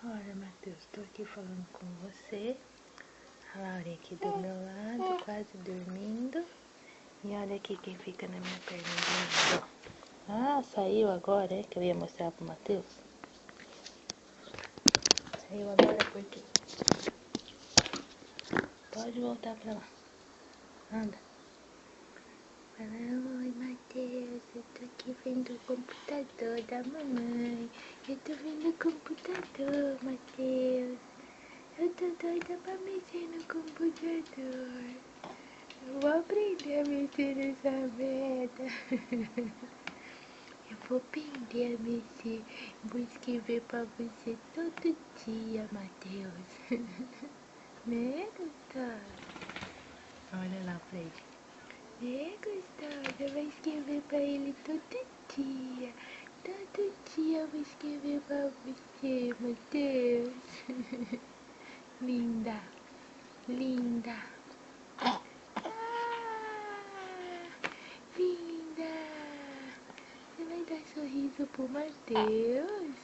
Olha, Matheus, tô aqui falando com você. A Laurinha aqui do meu lado, quase dormindo. E olha aqui quem fica na minha perna. Ah, saiu agora, é? Que eu ia mostrar pro Matheus. Saiu agora por quê? Pode voltar pra lá. Anda. Fala, oi, Matheus, eu tô aqui vendo o computador da mamãe. Eu tô vendo o computador, Matheus. Eu tô doida pra mexer no computador. Eu vou aprender a mexer nessa merda. Eu vou aprender a mexer. Vou escrever pra você todo dia, Matheus. Né, gostosa? Olha lá, Fred. É, gostosa, vai escrever pra ele todo dia. Todo dia eu vou escrever pra você, Matheus. Linda, linda. Ah, linda. Você vai dar sorriso pro Matheus?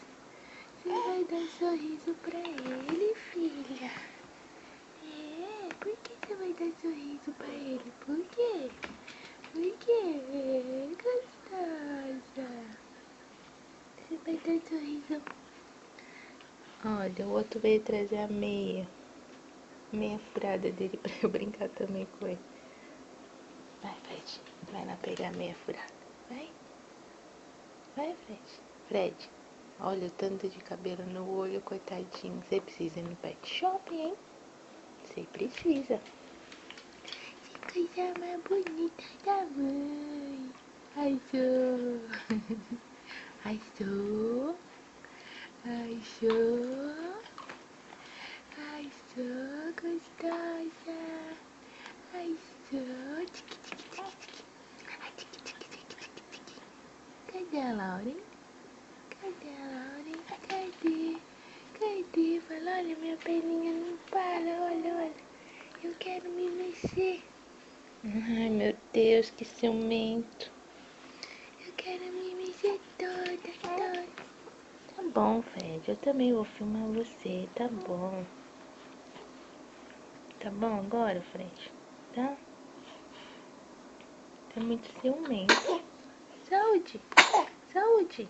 Você vai dar sorriso pra ele, filha? É, por que você vai dar sorriso pra ele? Por quê? Por quê? Gostosa. Você vai dar sorriso. Olha, o outro veio trazer a meia furada dele pra eu brincar também com ele. Vai, Fred. Vai lá pegar a meia furada. Vai. Vai, Fred. Fred, olha o tanto de cabelo no olho, coitadinho. Você precisa ir no pet shop, hein? Você precisa. Que coisa mais bonita da mãe. Ai, sou. Ai, sou. Ai, sou. Ai, sou gostosa. Ai, sou. Tiki, tiki, tiki, tiki. Ai, tiki, tiki, tiki, tiki, tiki. Cadê a Lauren? Cadê a Lauren? Cadê? Cadê? Fala, olha, minha perninha não para. Olha, olha. Eu quero me mexer. Ai, meu Deus, que ciumento. Eu quero me mexer toda, toda. Tá bom, Fred. Eu também vou filmar você. Tá bom. Tá bom agora, Fred? Tá? Tá muito ciumento. Saúde. Saúde.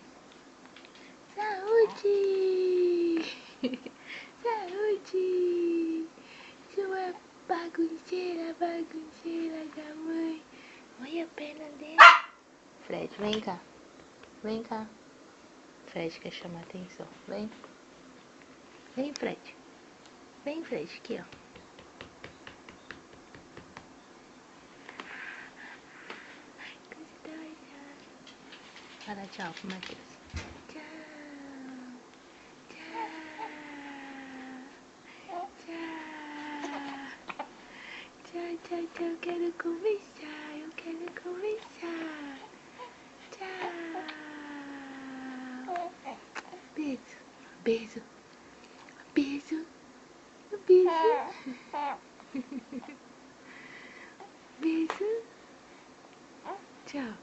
Saúde. Saúde. Sua bagunceira, bagunceira da mãe. Olha a perna dele. Fred, vem cá. Vem cá. Fred quer chamar atenção. Vem. Vem, Fred. Vem, Fred. Aqui, ó. Gostosa. Fala tchau pro Matheus. Tchau. Tchau. Tchau. Tchau, tchau, tchau. Eu quero conversar. Eu quero conversar. Tchau. Beijo. Beijo. Beijo. Beijo. Beijo. Tchau.